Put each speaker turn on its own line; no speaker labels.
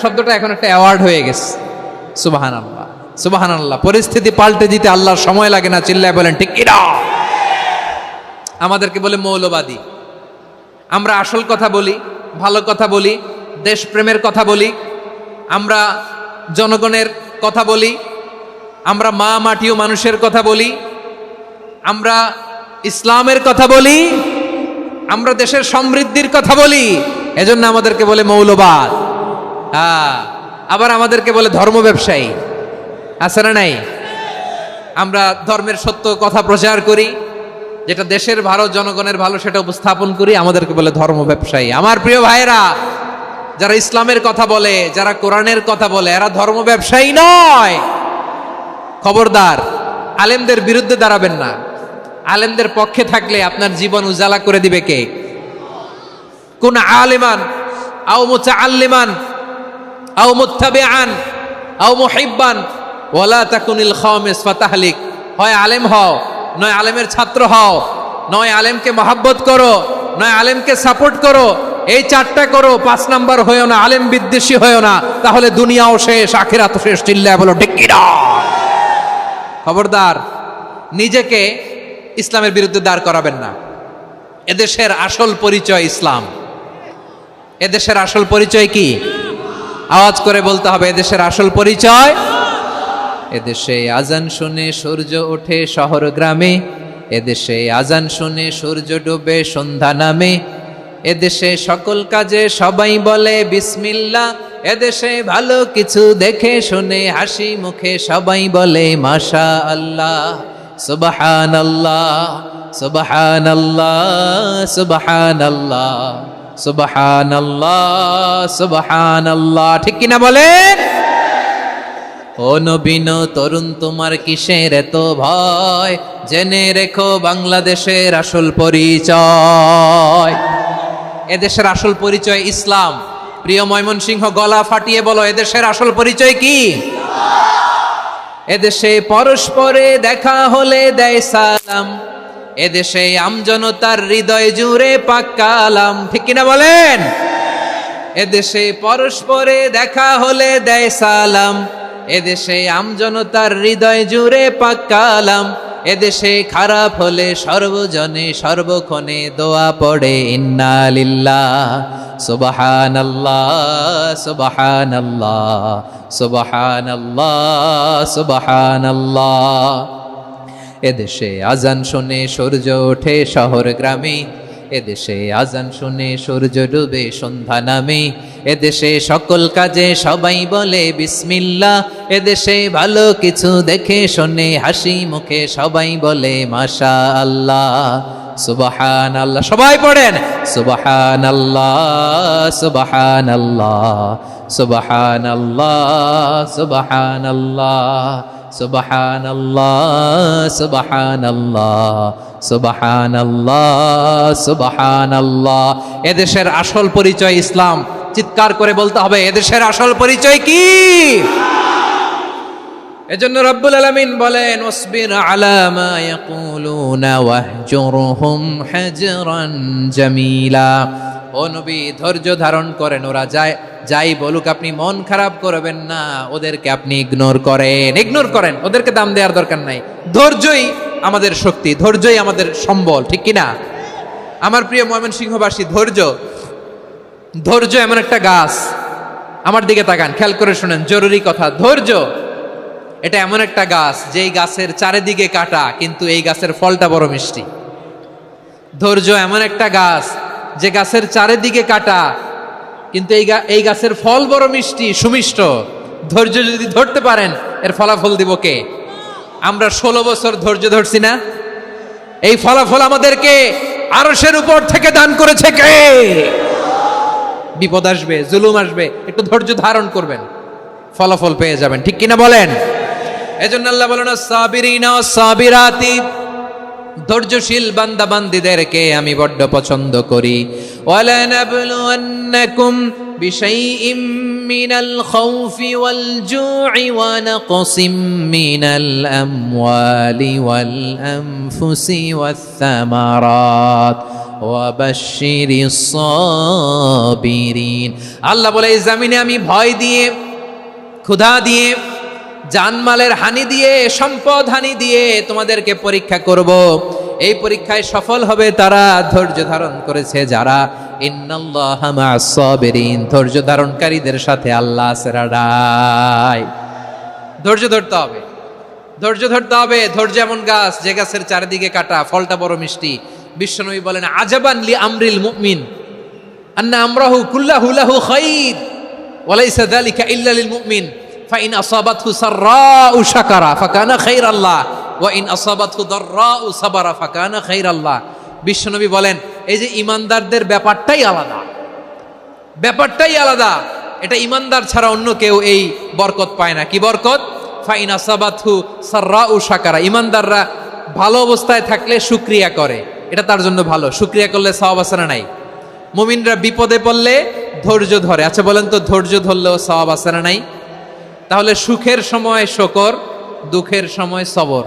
শব্দটা এখন একটা অ্যাওয়ার্ড হয়ে গেছে। সুবহানাল্লাহ, সুবহানাল্লাহ। পরিস্থিতি পাল্টে দিতে আল্লাহর সময় লাগে না, চিল্লায় বলেন ঠিক কিনা? আমাদেরকে বলে মৌলবাদী। আমরা আসল কথা বলি, ভালো কথা বলি, দেশপ্রেমের কথা বলি, আমরা জনগণের কথা বলি, আমরা মা মাটি ও মানুষের কথা বলি, আমরা ইসলামের কথা বলি, আমরা দেশের সমৃদ্ধির কথা বলি। এজন্য আমাদেরকে বলে মৌলবাদ। আবার আমাদেরকে বলে ধর্ম ব্যবসায়ী। আছে না নাই? আমরা ধর্মের সত্য কথা প্রচার করি, যেটা দেশের ভালো, জনগণের ভালো, সেটা উপস্থাপন করি, আমাদেরকে বলে ধর্ম ব্যবসায়ী। আমার প্রিয় ভাইরা, যারা ইসলামের কথা বলে, যারা কোরআনের কথা বলে, এরা ধর্ম ব্যবসায়ী নয়। খবরদার, আলেমদের বিরুদ্ধে দাঁড়াবেন না। আলেমদের পক্ষে থাকলে আপনার জীবন উজালা করে দিবে কে? কুন আলিমান আও মুতাআল্লিমান আও মুত্তাবিআন আও মুহিব্বান ওয়ালা তাকুনিল খামিস ফাতাহলিক। হয় আলেম হও, নয় আলেমের ছাত্র হও, নয় আলেমকে মহাব্বত করো, নয় আলেমকে সাপোর্ট করো। এই চারটা করো, 5 নাম্বার হয়েও না, আলেম বিদ্বেষী হয়েও না, তাহলে দুনিয়াও শেষ, আখিরাতও শেষ। চিল্লায় বলো ঠিক কিনা? খবরদার, নিজেকে ইসলামের বিরুদ্ধে দাঁড় করাবেন না। এদেশের আসল পরিচয় ইসলাম। এদেশের আসল পরিচয় কি? আওয়াজ করে বলতে হবে, এদেশের আসল পরিচয়। এদেশে আজান শুনে সূর্য ওঠে শহর গ্রামে, এদেশে আজান শুনে সূর্য ডুবে সন্ধ্যা নামে, এদেশে সকল কাজে সবাই বলে বিসমিল্লাহ, এদেশে ভালো কিছু দেখে শুনে হাসি মুখে সবাই বলে মাশা আল্লাহ। সুবহানাল্লাহ, সুবহানাল্লাহ, সুবহানাল্লাহ, সুবহানাল্লাহ, সুবহানাল্লাহ। ঠিক কিনা বলেন? ও নবীন তরুণ, তোমার কিসের এত ভয়? জেনে রেখো বাংলাদেশের আসল পরিচয়। এদেশের আসল পরিচয় ইসলাম। প্রিয় ময়মনসিংহ, গলা ফাটিয়ে বলো, এদেশের আসল পরিচয় কি? এদেশে পরস্পরে দেখা হলে দেয় সালাম, এদেশে আমজনতার হৃদয় জুড়ে পাক্কা আলাম। ঠিক কিনা বলেন? এদেশে পরস্পরে দেখা হলে দেয় সালাম, এদেশে আমজনতার হৃদয় জুড়ে পাক্কা আলাম, এদেশে খারাপ হলে সর্বজনে সর্বক্ষণে দোয়া পড়ে ইন্না লিল্লাহ, সুবহানাল্লাহ, সুবহানাল্লাহ, সুবহানাল্লাহ, সুবহানাল্লাহ। এদেশে আজান শুনে সূর্য ওঠে শহর গ্রামে, এদেশে আজান শুনে সূর্য ডুবে সন্ধ্যা নামে, এদেশে সকল কাজে সবাই বলে বিসমিল্লাহ, এদেশে ভালো কিছু দেখে শুনে হাসি মুখে সবাই বলে মাশা আল্লাহ। সুবহানাল্লাহ, সবাই পড়েন সুবহানাল্লাহ, সুবহানাল্লাহ, সুবহানাল্লাহ, সুবহানাল্লাহ, সুবহানাল্লাহ, সুবহানাল্লাহ, সুবহানাল্লাহ, সুবহানাল্লাহ। এদেশের আসল পরিচয় ইসলাম। চিৎকার করে বলতে হবে, এদেশের আসল পরিচয় কি? এজন্য রব্বুল আলামিন বলেন, ওয়াসবির আলা মা ইয়াকুলুনা ওয়াহজুরহুম হাজরান জামিলা। ও নবী, ধৈর্য ধারণ করেন, ওরা যাই বলুক আপনি মন খারাপ করবেন না, ওদেরকে আপনি ইগনোর করেন, ওদেরকে দাম দেওয়ার দরকার নাই। ধৈর্যই আমাদের শক্তি, ধৈর্যই আমাদের সম্বল। ঠিক কিনা? আমার প্রিয় ময়মনসিংহবাসী, ধৈর্য এমন একটা গাছ। আমার দিকে তাকান, খেয়াল করে শুনেন, জরুরি কথা। ধৈর্য এটা এমন একটা গাছ, যেই গাছের চারিদিকে কাটা, কিন্তু এই গাছের ফলটা বড় মিষ্টি। ধৈর্য এমন একটা গাছ, যে গাছের চারিদিকে কাটা, কিন্তু এই গাছের ফল বড় মিষ্টি, সুমিষ্ট। ধৈর্য যদি ধরতে পারেন, এর ফলাফল দিব কে? আমরা 16 বছর ধৈর্য ধরছি না? এই ফলাফল আমাদেরকে আরশের উপর থেকে দান করেছে কে? বিপদ আসবে, জুলুম আসবে, একটু ধৈর্য ধারণ করবেন, ফলাফল পেয়ে যাবেন। ঠিক কিনা বলেন? এজন্য আল্লাহ বলেন, সাবিরিনা সাবিরাতি, ধৈর্যশীল বান্দা বান্দীদেরকে আমি বড্ড পছন্দ করি। ওয়ালা নাবলুওয়ান্নাকুম বিশাইইম মিনাল খাউফি ওয়াল জু'i ওয়া নাকসিম মিনাল আমওয়ালি ওয়াল আনফুসি ওয়াস সামারাত ওয়াবাশশিরিস সাবিরিন। আল্লাহ বলে এই জমিনে আমি ভয় দিয়ে, ক্ষুধা দিয়ে, জানমালের হানি দিয়ে, সম্পদ হানি দিয়ে তোমাদেরকে পরীক্ষা করব। এই পরীক্ষায় সফল হবে তারা ধৈর্য ধারণ করেছে যারা। ইন্নাল্লাহা মা'আস সাবিরিন, ধৈর্য ধারণকারীদের সাথে আল্লাহ আছে রাডাই। ধৈর্য ধরতে হবে, ধৈর্য ধরতে হবে। ধৈর্য এমন গাছ যে গাছের চারিদিকে কাটা, ফলটা বড় মিষ্টি। বিশ্বনবী বলেন আজাবান লি আমরিল মুমিন আন্না আমরাহু কুল্লাহু লাহু খাইর ওয়া লাইসা যালিকা ইল্লা লিল মুমিন ফাইন আসাবাতহু সাররাউ শাকারা ফাকানা খাইরাল্লাহ ওয়া ইন আসাবাতহু দাররাউ সাবারা ফাকানা খাইরাল্লাহ। বিশ্বনবী বলেন এই যে ইমানদারদের ব্যাপারটাই আলাদা, ব্যাপারটাই আলাদা। এটা ইমানদার ছাড়া অন্য কেউ এই বরকত পায় না। কি বরকত? ফাইন আসাবাতহু সাররাউ শাকারা। ইমানদাররা ভালো অবস্থায় থাকলে শুকরিয়া করে, এটা তার জন্য ভালো। শুকরিয়া করলে সওয়াব আছে না নাই? মুমিনরা বিপদে পড়লে ধৈর্য ধরে। আচ্ছা বলেন তো, ধৈর্য ধরলেও সওয়াব আছে না নাই? তাহলে সুখের সময় শুকর, দুঃখের সময় সবর।